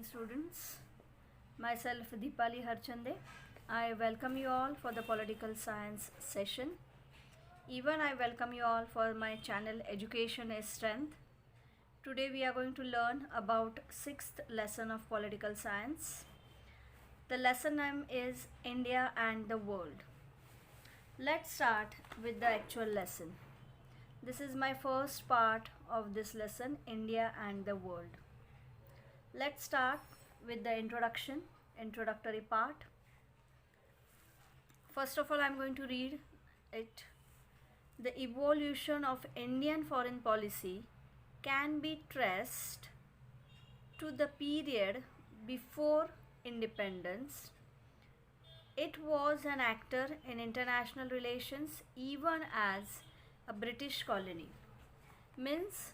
students. Myself Deepali Harchande. I welcome you all for the political science session. Even I welcome you all for my channel Education is Strength. Today we are going to learn about 6th lesson of political science. The lesson name is India and the World. Let's start with the actual lesson. This is my first part of this lesson, India and the World. Let's start with the introductory part. First of all, I'm going to read it. The evolution of Indian foreign policy can be traced to the period before independence. It was an actor in international relations even as a British colony. Means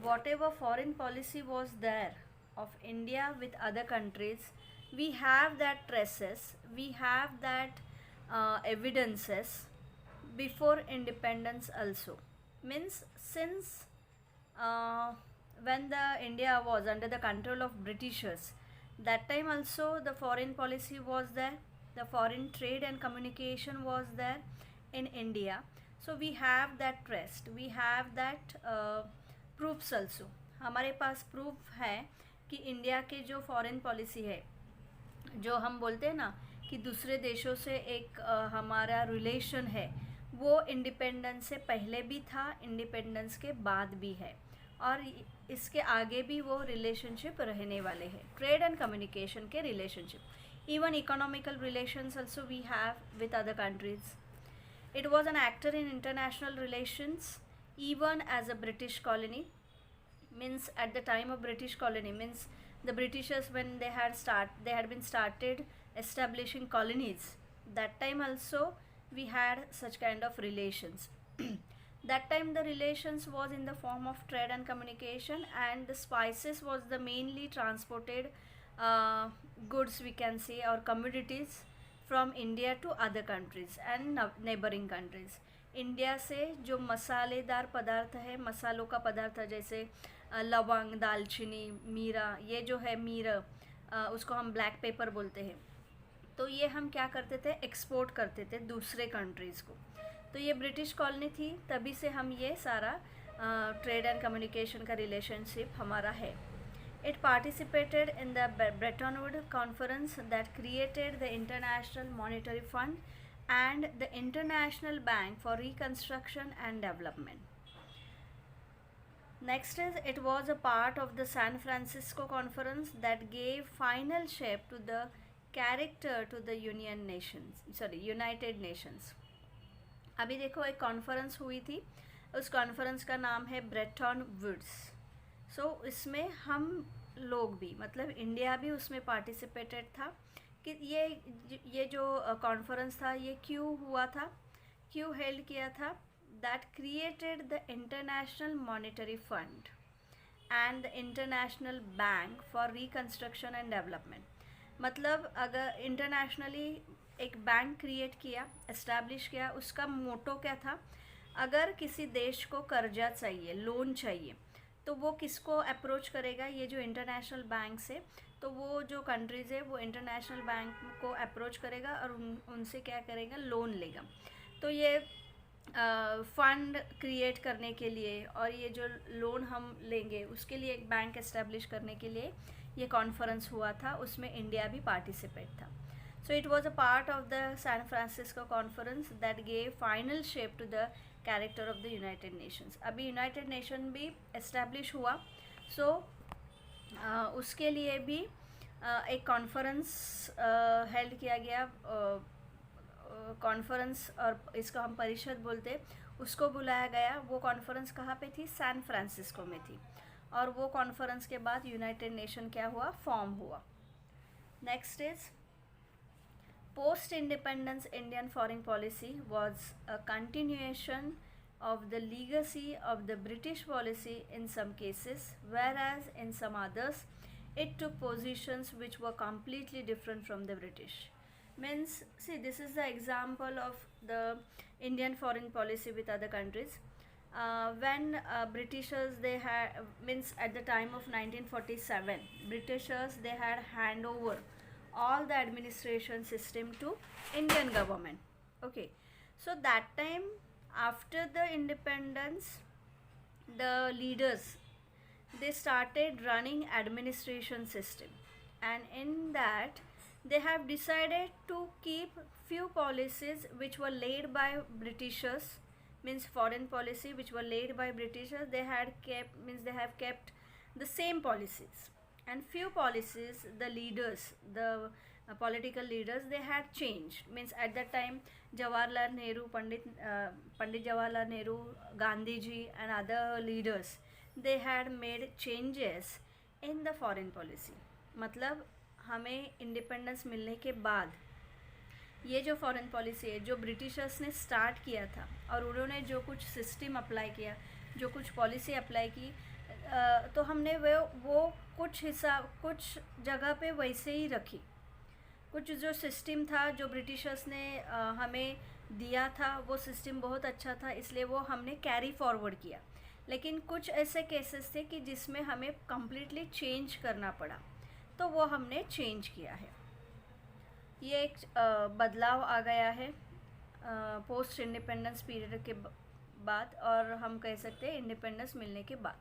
whatever foreign policy was there of India with other countries, we have that traces, we have that evidences before independence also. Means since when the India was under the control of Britishers, that time also the foreign policy was there, the foreign trade and communication was there in India. So we have that traced, we have that proofs also. हमारे पास proof है कि India के जो foreign policy है, जो हम बोलते हैं ना कि दूसरे देशों से एक हमारा रिलेशन है, वो इंडिपेंडेंस से पहले भी था, इंडिपेंडेंस के बाद भी है और इसके आगे भी वो रिलेशनशिप रहने वाले हैं. ट्रेड एंड कम्युनिकेशन के relationship, even economical relations also we have with other countries. It was an actor in international relations even as a British colony. Means at the time of British colony, means the Britishers when they had been started establishing colonies, that time also we had such kind of relations. That time the relations was in the form of trade and communication, and the spices was the mainly transported goods, we can say, or commodities from India to other countries and neighboring countries. India से जो मसालेदार पदार्थ है, मसालों का पदार्थ जैसे लवंग, दालचीनी, मीरा, ये जो है मीरा, उसको हम ब्लैक पेपर बोलते हैं, तो ये हम क्या करते थे, एक्सपोर्ट करते थे दूसरे कंट्रीज़ को. तो ये ब्रिटिश कॉलोनी थी, तभी से हम ये सारा ट्रेड एंड कम्युनिकेशन का रिलेशनशिप हमारा है. It participated in the Bretton Woods Conference that created the International Monetary Fund and the International Bank for Reconstruction and Development. Next is, it was a part of the San Francisco Conference that gave final shape to the character to the United Nations. अभी देखो एक conference हुई थी, उस conference का नाम है Bretton Woods. सो इसमें हम लोग भी, मतलब इंडिया भी उसमें पार्टिसिपेटेड था. कि ये जो कॉन्फ्रेंस था ये क्यों हुआ था, क्यों हेल्ड किया था. That created the international monetary fund and the international bank for reconstruction and development. मतलब अगर इंटरनेशनली एक बैंक क्रिएट किया, एस्टैब्लिश किया, उसका मोटो क्या था, अगर किसी देश को कर्जा चाहिए, लोन चाहिए, तो वो किसको अप्रोच करेगा, ये जो इंटरनेशनल बैंक से. तो वो जो कंट्रीज़ है वो इंटरनेशनल बैंक को अप्रोच करेगा और उनसे क्या करेगा, लोन लेगा. तो ये फ़ंड क्रिएट करने के लिए और ये जो लोन हम लेंगे उसके लिए एक बैंक एस्टेब्लिश करने के लिए ये कॉन्फ्रेंस हुआ था, उसमें इंडिया भी पार्टिसिपेट था. So it was a part of the San Francisco conference that gave final shape to the character of the United Nations. अभी यूनाइटेड नेशन भी एस्टैब्लिश हुआ. सो उसके लिए भी एक कॉन्फ्रेंस हेल्ड किया गया. कॉन्फ्रेंस, और इसको हम परिषद बोलते, उसको बुलाया गया. वो कॉन्फ्रेंस कहाँ पे थी, सैन फ्रांसिस्को में थी. और वो कॉन्फ्रेंस के बाद यूनाइटेड नेशन क्या हुआ, फॉर्म हुआ. Next is, post independence Indian foreign policy was a continuation of the legacy of the British policy in some cases, whereas in some others it took positions which were completely different from the British. Means, see, this is the example of the Indian foreign policy with other countries. when Britishers they had means at the time of 1947, Britishers they had hand over all the administration system to Indian government. Okay, so that time after the independence, the leaders they started running administration system, and in that they have decided to keep few policies which were laid by Britishers, means foreign policy which were laid by Britishers. They had kept, means they have kept the same policies, and few policies the leaders, the political leaders they had changed. Means at that time Jawaharlal Nehru, Pandit Jawaharlal Nehru, Gandhi ji and other leaders they had made changes in the foreign policy. मतलब हमें independence मिलने के बाद ये जो foreign policy है जो Britishers ने स्टार्ट किया था, और उन्होंने जो कुछ सिस्टम अप्लाई किया, जो कुछ पॉलिसी अप्लाई की, तो हमने वो कुछ हिसाब कुछ जगह पे वैसे ही रखी. कुछ जो सिस्टम था जो ब्रिटिशर्स ने हमें दिया था वो सिस्टम बहुत अच्छा था, इसलिए वो हमने कैरी फॉरवर्ड किया. लेकिन कुछ ऐसे केसेस थे कि जिसमें हमें कम्प्लीटली चेंज करना पड़ा, तो वो हमने चेंज किया है. ये एक बदलाव आ गया है पोस्ट इंडिपेंडेंस पीरियड के बाद, और हम कह सकते हैं इंडिपेंडेंस मिलने के बाद.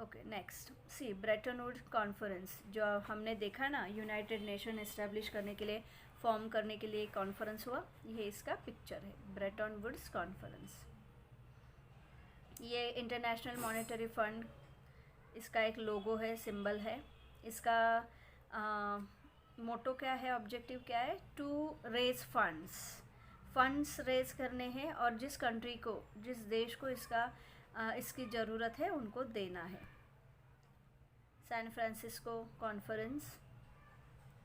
ओके, नेक्स्ट सी ब्रेटन वुड्स कॉन्फ्रेंस. जो हमने देखा ना, यूनाइटेड नेशन इस्टेब्लिश करने के लिए, फॉर्म करने के लिए कॉन्फ्रेंस हुआ, ये इसका पिक्चर है, ब्रेटन वुड्स कॉन्फ्रेंस. ये इंटरनेशनल मॉनेटरी फंड, इसका एक लोगो है, सिंबल है. इसका मोटो क्या है, ऑब्जेक्टिव क्या है? टू रेज फंड्स रेज करने हैं, और जिस कंट्री को, जिस देश को इसकी ज़रूरत है उनको देना है. सैन फ्रांसिस्को कॉन्फ्रेंस,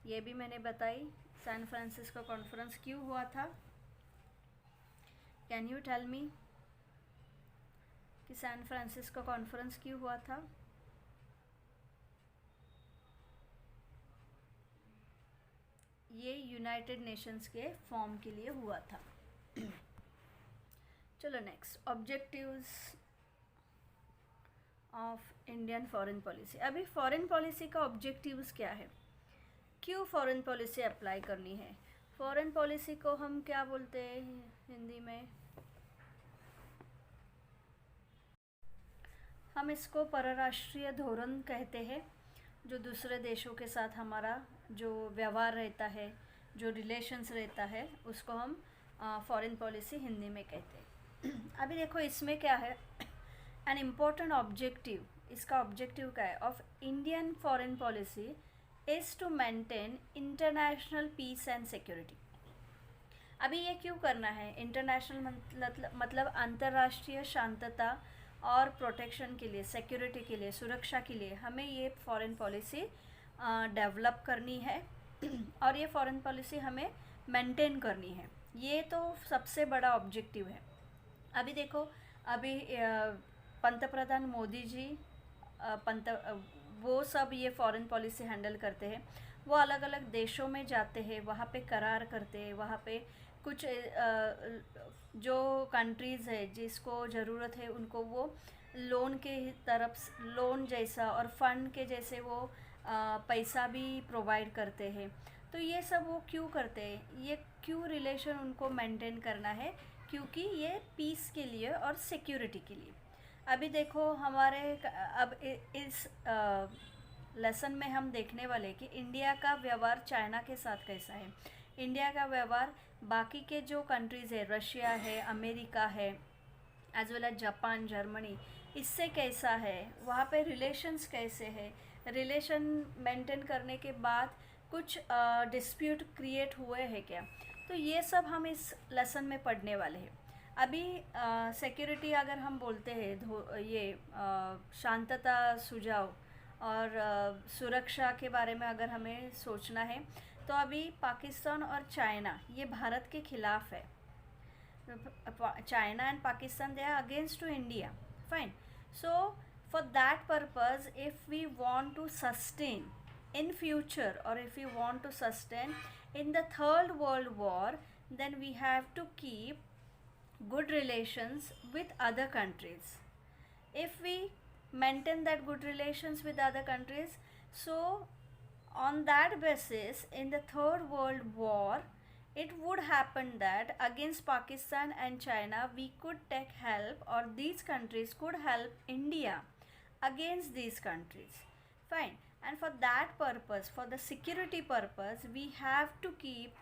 ये भी मैंने बताई. सैन फ्रांसिस्को कॉन्फ्रेंस क्यों हुआ था? कैन यू टेल मी कि सैन फ्रांसिस्को कॉन्फ्रेंस क्यों हुआ था? ये यूनाइटेड नेशंस के फॉर्म के लिए हुआ था. चलो next, objectives of Indian foreign policy. अभी फॉरेन पॉलिसी का ऑब्जेक्टिव्स क्या है? क्यों फॉरेन पॉलिसी अप्लाई करनी है? फॉरेन पॉलिसी को हम क्या बोलते हैं हिंदी में? हम इसको परराष्ट्रीय धोरण कहते हैं. जो दूसरे देशों के साथ हमारा जो व्यवहार रहता है, जो रिलेशंस रहता है, उसको हम फॉरेन पॉलिसी हिंदी में कहते हैं. अभी देखो इसमें क्या है, एन इम्पोर्टेंट ऑब्जेक्टिव, इसका ऑब्जेक्टिव क्या है of Indian foreign policy is to maintain international peace and security. अभी ये क्यों करना है? इंटरनेशनल मतलब अंतर्राष्ट्रीय शांतता और प्रोटेक्शन के लिए, सिक्योरिटी के लिए, सुरक्षा के लिए हमें ये फॉरेन पॉलिसी डेवलप करनी है, और ये फॉरेन पॉलिसी हमें मेंटेन करनी है. ये तो सबसे बड़ा ऑब्जेक्टिव है. अभी देखो, अभी पंतप्रधान मोदी जी वो सब ये फॉरेन पॉलिसी हैंडल करते हैं. वो अलग अलग देशों में जाते हैं, वहाँ पे करार करते हैं, वहाँ पे कुछ जो कंट्रीज़ है जिसको ज़रूरत है उनको वो लोन के तरफ, लोन जैसा और फंड के जैसे वो पैसा भी प्रोवाइड करते हैं. तो ये सब वो क्यों करते हैं? ये क्यों रिलेशन उनको मेंटेन करना है? क्योंकि ये पीस के लिए और सिक्योरिटी के लिए. अभी देखो हमारे अब इस लेसन में हम देखने वाले कि इंडिया का व्यवहार चाइना के साथ कैसा है, इंडिया का व्यवहार बाकी के जो कंट्रीज़ है, रशिया है, अमेरिका है, as well as Japan, Germany, इससे कैसा है, वहाँ पे रिलेशंस कैसे है, रिलेशन मेंटेन करने के बाद कुछ डिस्प्यूट क्रिएट हुए हैं क्या, तो ये सब हम इस लेसन में पढ़ने वाले हैं. अभी सिक्योरिटी अगर हम बोलते हैं, ये शांतता सुझाव और सुरक्षा के बारे में अगर हमें सोचना है, तो अभी पाकिस्तान और चाइना ये भारत के खिलाफ है. China and Pakistan they are against to India. Fine. So for that purpose, if we want to sustain in future, or if we want to sustain in the third world war, then we have to keep good relations with other countries. If we maintain that good relations with other countries, so on that basis, in the Third World War, it would happen that against Pakistan and China, we could take help, or these countries could help India against these countries. Fine. And for that purpose, for the security purpose, we have to keep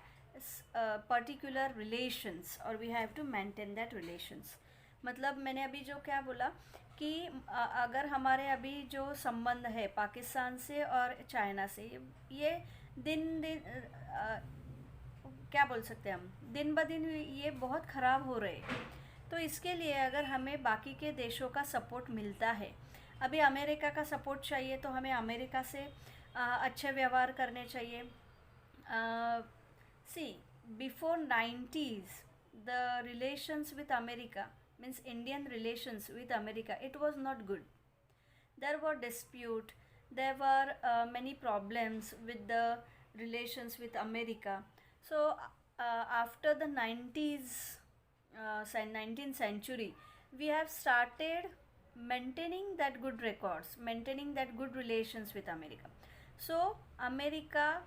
particular relations, or we have to maintain that relations. मतलब मैंने अभी जो क्या बोला कि अगर हमारे अभी जो संबंध है पाकिस्तान से और चाइना से, ये दिन दिन क्या बोल सकते हैं हम, दिन ब दिन ये बहुत ख़राब हो रहे हैं. तो इसके लिए अगर हमें बाकी के देशों का सपोर्ट मिलता है, अभी अमेरिका का सपोर्ट चाहिए तो हमें अमेरिका से अच्छे व्यवहार करने चाहिए. See before 90s the relations with America, means Indian relations with America, it was not good. There were dispute, there were many problems with the relations with America. So after the 19th century, we have started maintaining that good records, maintaining that good relations with America. So America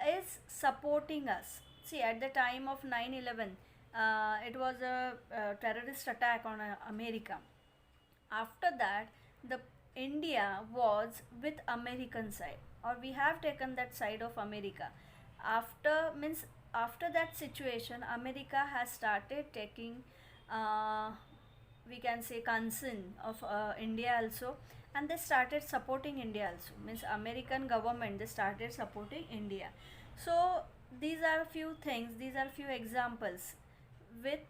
is supporting us. See, at the time of 9/11, it was a terrorist attack on America. After that, the India was with American side, or we have taken that side of America. After that situation, America has started taking we can say concern of India also, and they started supporting India also, means American government, they started supporting India. So these are few things, these are few examples with,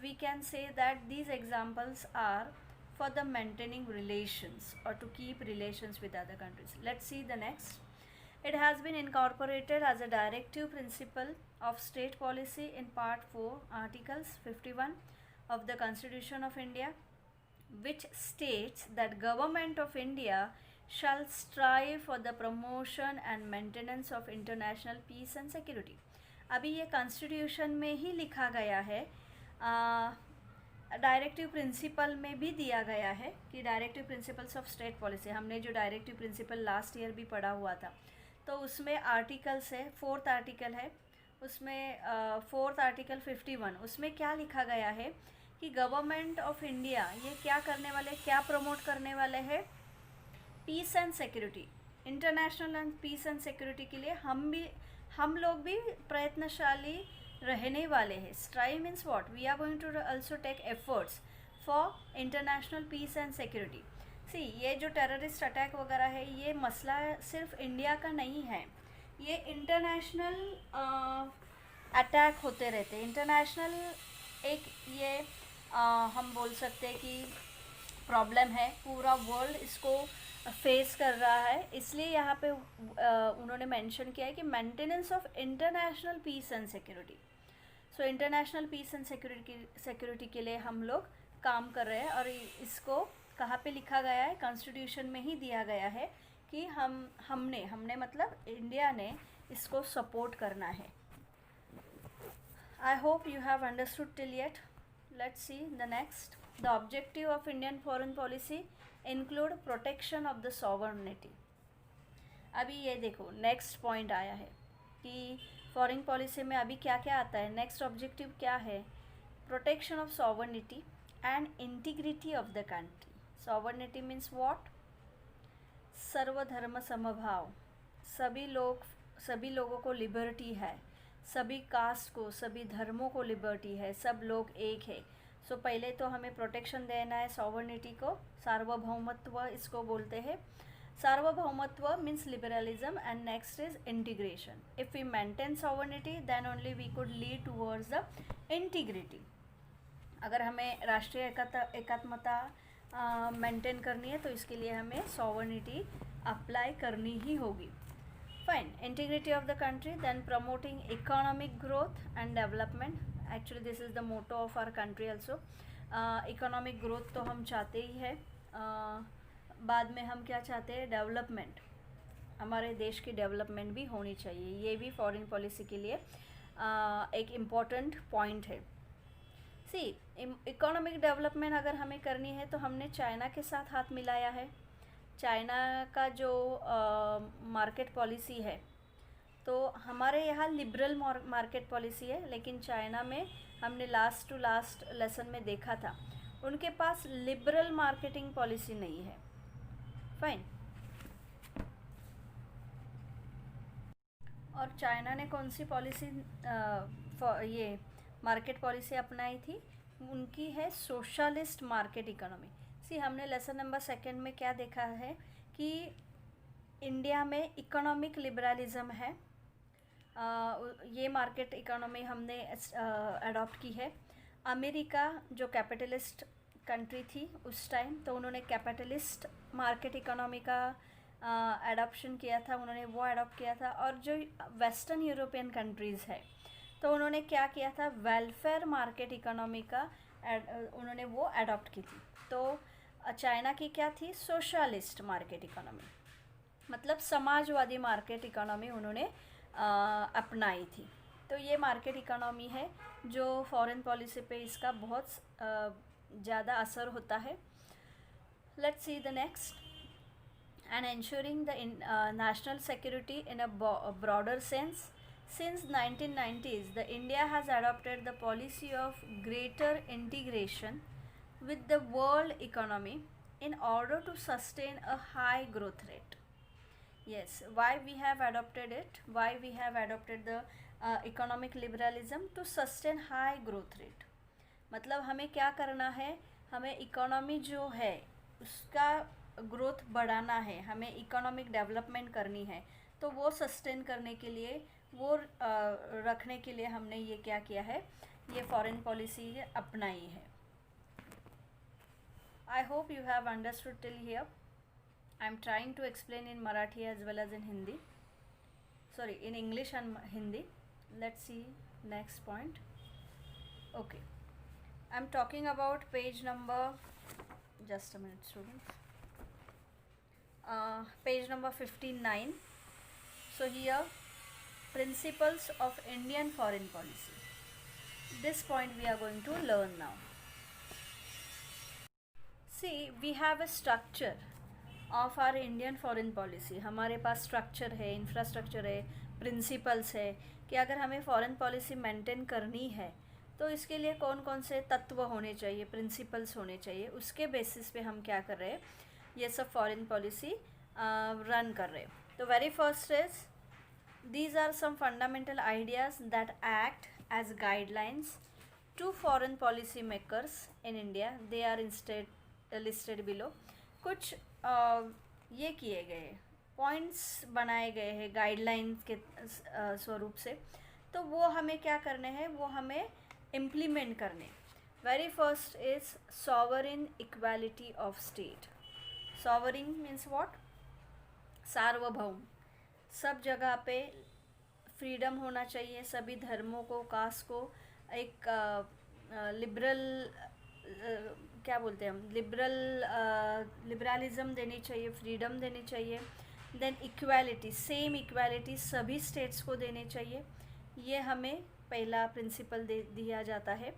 we can say that these examples are for the maintaining relations, or to keep relations with other countries. Let's see the next. It has been incorporated as a directive principle of state policy in part 4, articles 51 of the Constitution of India, which states that Government of India shall strive for the promotion and maintenance of international peace and security. अभी ये constitution में ही लिखा गया है, directive principle में भी दिया गया है कि directive principles of state policy, हमने जो डायरेक्टिव प्रिंसिपल लास्ट ईयर भी पढ़ा हुआ था, तो उसमें आर्टिकल्स है, 4th आर्टिकल है, उसमें 4th आर्टिकल 51, उसमें क्या लिखा गया है कि गवर्नमेंट ऑफ इंडिया ये क्या करने वाले, क्या प्रमोट करने वाले हैं, peace and security, international and peace and security के लिए हम लोग भी प्रयत्नशाली रहने वाले हैं. Strive means what, we are going to also take efforts for international peace and security. See, ये जो टेररिस्ट अटैक वगैरह है, ये मसला सिर्फ इंडिया का नहीं है, ये इंटरनेशनल अटैक होते रहते हैं. इंटरनेशनल एक ये हम बोल सकते हैं कि प्रॉब्लम है, पूरा वर्ल्ड इसको फेस कर रहा है. इसलिए यहाँ पे उन्होंने मेंशन किया है कि maintenance of international peace and security. So international peace and security के लिए हम लोग काम कर रहे हैं, और इसको कहाँ पे लिखा गया है, कॉन्स्टिट्यूशन में ही दिया गया है कि हमने मतलब इंडिया ने इसको सपोर्ट करना है. I hope you have understood till yet. Let's see the next. The objective of Indian foreign policy include protection of the sovereignty. अभी ये देखो नेक्स्ट पॉइंट आया है कि फॉरेन पॉलिसी में अभी क्या क्या आता है. नेक्स्ट ऑब्जेक्टिव क्या है, protection of sovereignty and integrity of the country. Sovereignty means what, सर्वधर्म समभाव, सभी लोगों को लिबर्टी है, सभी कास्ट को, सभी धर्मों को लिबर्टी है, सब लोग एक है. सो पहले तो हमें प्रोटेक्शन देना है सॉवर्निटी को, सार्वभौमत्व इसको बोलते हैं. सार्वभौमत्व means liberalism, and next is integration. If we maintain sovereignty then only we could lead towards the integrity. अगर हमें राष्ट्रीय एकात्मता मेंटेन करनी है तो इसके लिए हमें सॉवर्निटी अप्लाई करनी ही होगी. Fine. Integrity of the country, then promoting economic growth and development. Actually this is the motto of our country also. Economic growth तो हम चाहते ही है, बाद में हम क्या चाहते हैं, डेवलपमेंट, हमारे देश की डेवलपमेंट भी होनी चाहिए. ये भी फॉरेन पॉलिसी के लिए एक इम्पॉर्टेंट पॉइंट है. सी इकोनॉमिक डेवलपमेंट अगर हमें करनी है तो हमने चाइना के साथ हाथ मिलाया है। चाइना का जो मार्केट पॉलिसी है, तो हमारे यहाँ लिबरल मार्केट पॉलिसी है, लेकिन चाइना में हमने लास्ट टू लास्ट लेसन में देखा था उनके पास लिबरल मार्केटिंग पॉलिसी नहीं है। फाइन। और चाइना ने कौन सी पॉलिसी ये मार्केट पॉलिसी अपनाई थी? उनकी है सोशलिस्ट मार्केट इकोनॉमी। सी हमने लेसन नंबर 2 में क्या देखा है कि इंडिया में इकोनॉमिक लिबरलिज्म है। ये मार्केट इकोनॉमी हमने अडॉप्ट की है। अमेरिका जो कैपिटलिस्ट कंट्री थी उस टाइम, तो उन्होंने कैपिटलिस्ट मार्केट इकोनॉमी का एडॉप्शन किया था, उन्होंने वो अडॉप्ट किया था। और जो वेस्टर्न यूरोपियन कंट्रीज़ है, तो उन्होंने क्या किया था, वेलफेयर मार्केट इकोनॉमी का उन्होंने वो अडॉप्ट की थी। तो चाइना की क्या थी, सोशलिस्ट मार्केट इकोनॉमी, मतलब समाजवादी मार्केट इकोनॉमी उन्होंने अपनाई थी। तो ये मार्केट इकोनॉमी है जो फॉरेन पॉलिसी पे इसका बहुत ज़्यादा असर होता है। Let's see the next. And ensuring the national security in a broader sense. Since 1990s, the India has adopted the policy of greater integration with the world economy in order to sustain a high growth rate. Yes, why we have adopted it? Why we have adopted the economic liberalism? To sustain high growth rate. मतलब हमें क्या करना है, हमें economy जो है उसका growth बढ़ाना है, हमें इकोनॉमिक डेवलपमेंट करनी है। तो वो सस्टेन करने के लिए, वो रखने के लिए हमने ये क्या किया है, ये फॉरेन पॉलिसी अपनाई है। I hope you have understood till here. I am trying to explain in Marathi as well as in Hindi, sorry in English and Hindi. Let's see next point. Okay, I am talking about page number, just a minute students, page number 59. So here, principles of Indian foreign policy. This point we are going to learn now. See, we have a structure of our Indian foreign policy. हमारे पास structure है, infrastructure है, principles है कि अगर हमें foreign policy maintain करनी है तो इसके लिए कौन कौन से तत्व होने चाहिए, प्रिंसिपल्स होने चाहिए, उसके बेसिस पे हम क्या कर रहे हैं, ये सब फॉरेन पॉलिसी रन कर रहे हैं। तो very first is, these are some fundamental ideas that act as guidelines to foreign policy makers in India. They are instead listed below. कुछ ये किए गए पॉइंट्स बनाए गए हैं गाइडलाइंस के स्वरूप से, तो वो हमें क्या करने हैं, वो हमें इम्प्लीमेंट करने। Very first is sovereign equality of state. Sovereign means what, सार्वभौम। सब जगह पे फ्रीडम होना चाहिए, सभी धर्मों को, कास्ट को एक लिबरल क्या बोलते हैं हम, लिबरलिज्म देनी चाहिए, फ्रीडम देनी चाहिए। देन इक्वालिटी, सेम इक्वालिटी सभी स्टेट्स को देने चाहिए, ये हमें पहला प्रिंसिपल दिया जाता है।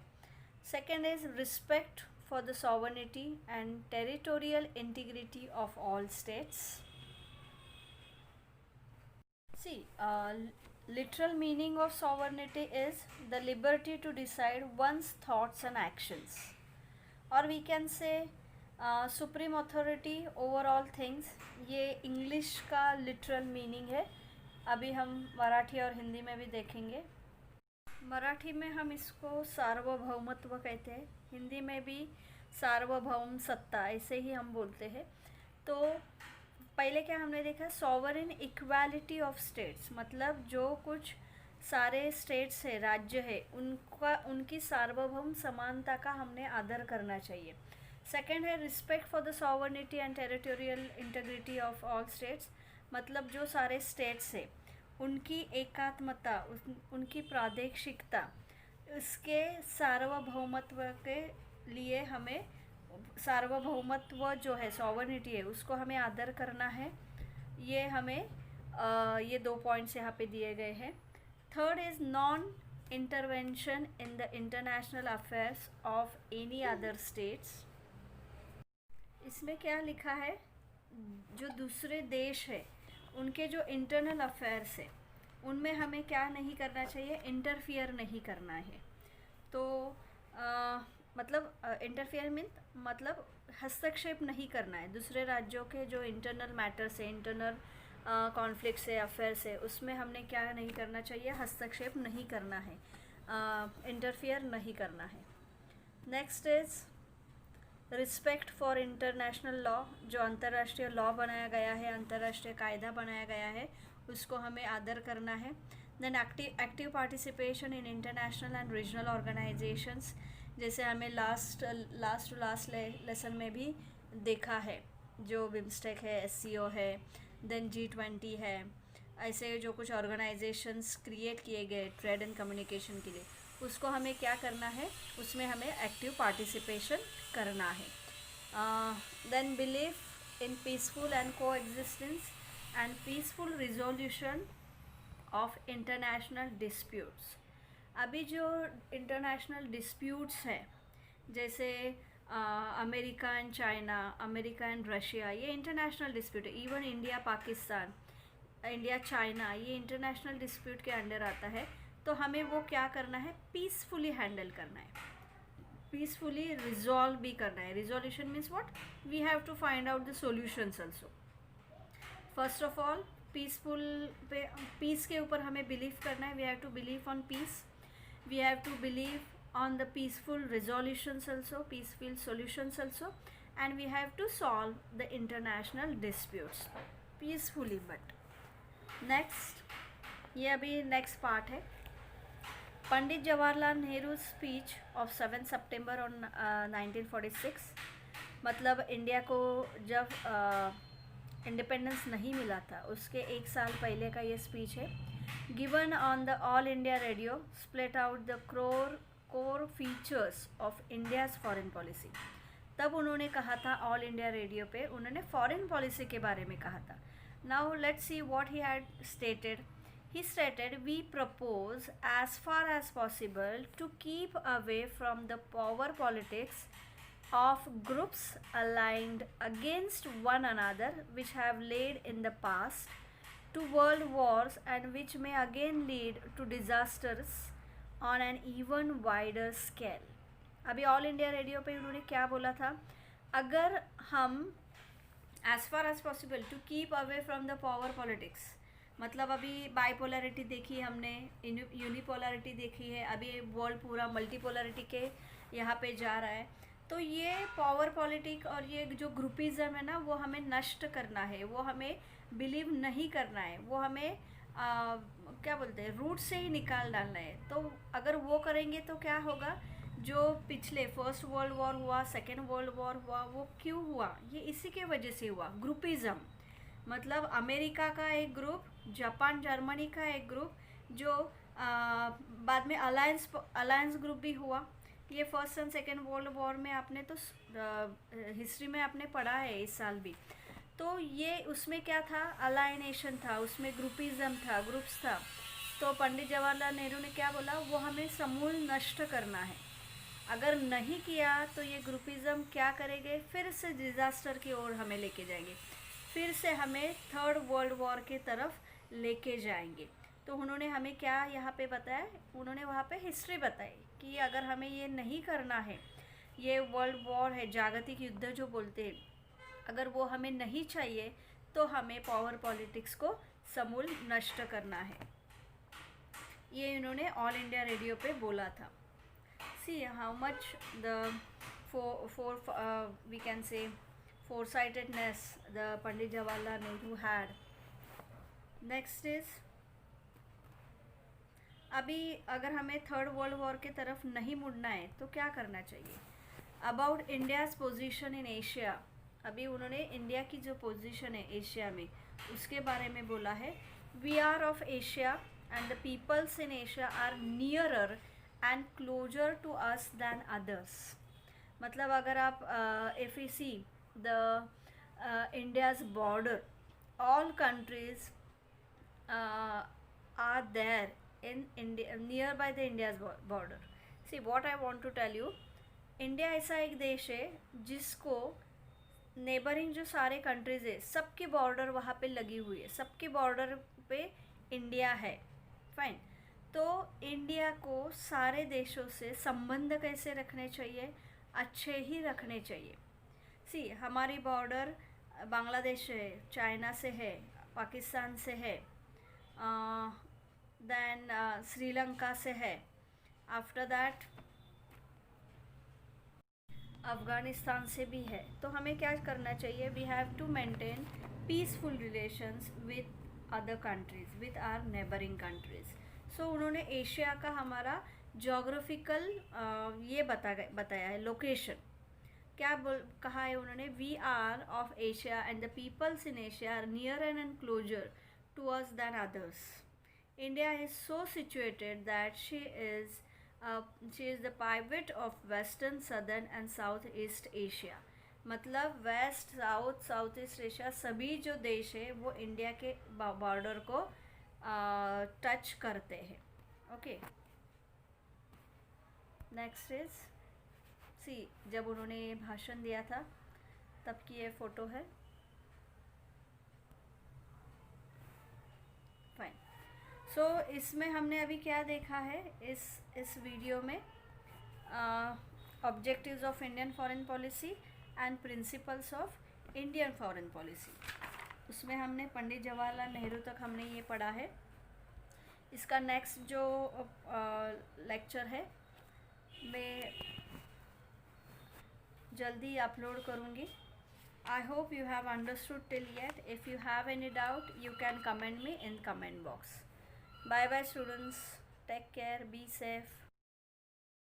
Second is respect for the sovereignty and territorial integrity of all states. See literal meaning of sovereignty is the liberty to decide one's thoughts and actions, or we can say supreme authority over all things। ये English का literal meaning है। अभी हम मराठी और हिंदी में भी देखेंगे। मराठी में हम इसको सार्वभौमत्व कहते हैं, हिंदी में भी सार्वभौम सत्ता, ऐसे ही हम बोलते हैं। तो पहले क्या हमने देखा, सॉवरेन इक्वालिटी ऑफ स्टेट्स, मतलब जो कुछ सारे स्टेट्स है, राज्य है, उनकी सार्वभौम समानता का हमने आदर करना चाहिए। सेकंड है respect for the sovereignty and territorial integrity of all states, मतलब जो सारे स्टेट्स है उनकी एकात्मता, उनकी प्रादेशिकता, उसके सार्वभौमत्व के लिए हमें, सार्वभौमत्व जो है, सॉवर्निटी है, उसको हमें आदर करना है। ये हमें ये 2 पॉइंट्स यहाँ पे दिए गए हैं। Third is non intervention in the international affairs of any other states. इसमें क्या लिखा है, जो दूसरे देश है उनके जो इंटरनल अफेयर्स है उनमें हमें क्या नहीं करना चाहिए, इंटरफियर नहीं करना है. तो मतलब इंटरफियर मीन्स मतलब हस्तक्षेप नहीं करना है. दूसरे राज्यों के जो इंटरनल मैटर्स है, इंटरनल कॉन्फ्लिक्ट्स है, अफेयर्स है, उसमें हमने क्या नहीं करना चाहिए, हस्तक्षेप नहीं करना है, इंटरफियर नहीं करना है. Next is respect for international law. जो अंतर्राष्ट्रीय लॉ बनाया गया है, अंतर्राष्ट्रीय कायदा बनाया गया है, उसको हमें आदर करना है. Then active participation in international and regional organisations, जैसे हमें लास्ट लेसन में भी देखा है, जो बिम्स्टेक है, SCO है, देन G20 है, ऐसे जो कुछ ऑर्गेनाइजेशंस क्रिएट किए गए ट्रेड एंड कम्युनिकेशन के लिए, उसको हमें क्या करना है, उसमें हमें एक्टिव पार्टिसिपेशन करना है. Then belief in peaceful and coexistence and peaceful resolution of international disputes. अभी जो इंटरनेशनल डिस्प्यूट्स हैं, जैसे America and China, America and Russia, ये इंटरनेशनल डिस्प्यूट है. Even India Pakistan, India China, ये इंटरनेशनल डिस्प्यूट के अंडर आता है. तो हमें वो क्या करना है, पीसफुली हैंडल करना है, पीसफुली रिजॉल्व भी करना है. Resolution means what, we have to find out the solutions also. First of all peace के ऊपर हमें बिलीव करना है. We have to believe on peace, we have to believe on the peaceful resolutions also, peaceful solutions also, and we have to solve the international disputes peacefully. But next, ये अभी next part है. Pandit Jawaharlal Nehru speech of 7 September on 1946, मतलब India को जब independence नहीं मिला था उसके एक साल पहले का ये स्पीच है. Given on the all India radio, split out the core features of India's foreign policy. तब उन्होंने कहा था, ऑल इंडिया रेडियो पे उन्होंने फॉरेन पॉलिसी के बारे में कहा था. Now let's see what he had stated. He stated, we propose as far as possible to keep away from the power politics of groups aligned against one another which have led in the past to world wars and which may again lead to disasters on an even wider scale. अभी All India Radio पे उन्होंने क्या बोला था, अगर हम as far as possible to keep away from the power politics, मतलब अभी बाइपोलरिटी देखी हमने, यूनिपोलरिटी देखी है, अभी वर्ल्ड पूरा मल्टीपोलरिटी के यहाँ पे जा रहा है. तो ये पावर पॉलिटिक और ये जो ग्रुपिज़म है ना, वो हमें नष्ट करना है, वो हमें बिलीव नहीं करना है, वो हमें क्या बोलते हैं, रूट से ही निकाल डालना है. तो अगर वो करेंगे तो क्या होगा, जो पिछले फर्स्ट वर्ल्ड वॉर हुआ, सेकेंड वर्ल्ड वॉर हुआ, वो क्यों हुआ, ये इसी के वजह से हुआ. ग्रुपिज़म मतलब अमेरिका का एक ग्रुप, जापान जर्मनी का एक ग्रुप, जो बाद में अलायंस ग्रुप भी हुआ. ये first and second world war में आपने तो हिस्ट्री में आपने पढ़ा है इस साल भी. तो ये उसमें क्या था, अलाइनेशन था, उसमें ग्रुपिज़म था, ग्रुप्स था. तो पंडित जवाहरलाल नेहरू ने क्या बोला, वो हमें समूल नष्ट करना है. अगर नहीं किया तो ये ग्रुपिज़म क्या करेंगे, फिर से डिज़ास्टर की ओर हमें लेके जाएंगे, फिर से हमें थर्ड वर्ल्ड वॉर की तरफ लेके जाएंगे. तो उन्होंने हमें क्या यहाँ पे बताया, उन्होंने वहाँ पे हिस्ट्री बताई कि अगर हमें ये नहीं करना है, ये वर्ल्ड वॉर है, जागतिक युद्ध जो बोलते हैं, अगर वो हमें नहीं चाहिए तो हमें पावर पॉलिटिक्स को समूल नष्ट करना है. ये इन्होंने ऑल इंडिया रेडियो पे बोला था. See how much the we can say foresightedness the Pandit Jawaharlal Nehru had. Next is, अभी अगर हमें थर्ड वर्ल्ड वॉर के तरफ नहीं मुड़ना है तो क्या करना चाहिए. About India's position in Asia, अभी उन्होंने इंडिया की जो पोजीशन है एशिया में उसके बारे में बोला है. We are of Asia and the peoples in Asia are nearer and closer to us than others. मतलब अगर आप if you see the India's border, all countries are there in India, near by the India's border. See what I want to tell you, India ऐसा एक देश है जिसको neighbouring जो सारे कंट्रीज़ है सबकी बॉर्डर वहाँ पे लगी हुई है, सबकी बॉर्डर पे इंडिया है. फाइन. तो इंडिया को सारे देशों से संबंध कैसे रखने चाहिए, अच्छे ही रखने चाहिए. सी हमारी बॉर्डर बांग्लादेश से है, चाइना से है, पाकिस्तान से है, देन श्रीलंका से है, आफ्टर दैट अफ़गानिस्तान से भी है. तो हमें क्या करना चाहिए, we have to maintain peaceful relations with other countries, with our neighbouring countries. So उन्होंने एशिया का हमारा जोग्राफिकल ये बताया है लोकेशन. क्या कहा है उन्होंने, we are of Asia and the peoples in Asia are near and closer to us than others. India is so situated that she is the pivot of western, southern and south east Asia. मतलब west, south, south east Asia सभी जो देश है वो India के border को touch करते हैं. ओके. नेक्स्ट इज सी जब उन्होंने ये भाषण दिया था तब की ये फ़ोटो है. फाइन. सो इसमें हमने अभी क्या देखा है इस वीडियो में, objectives of Indian foreign policy and principles of Indian foreign policy. उसमें हमने पंडित जवाहरलाल नेहरू तक हमने ये पढ़ा है. इसका नेक्स्ट जो लेक्चर है मैं जल्दी अपलोड करूँगी. I hope you have understood till yet. If you have any doubt, you can comment me in comment box. Bye bye students. Take care. Be safe.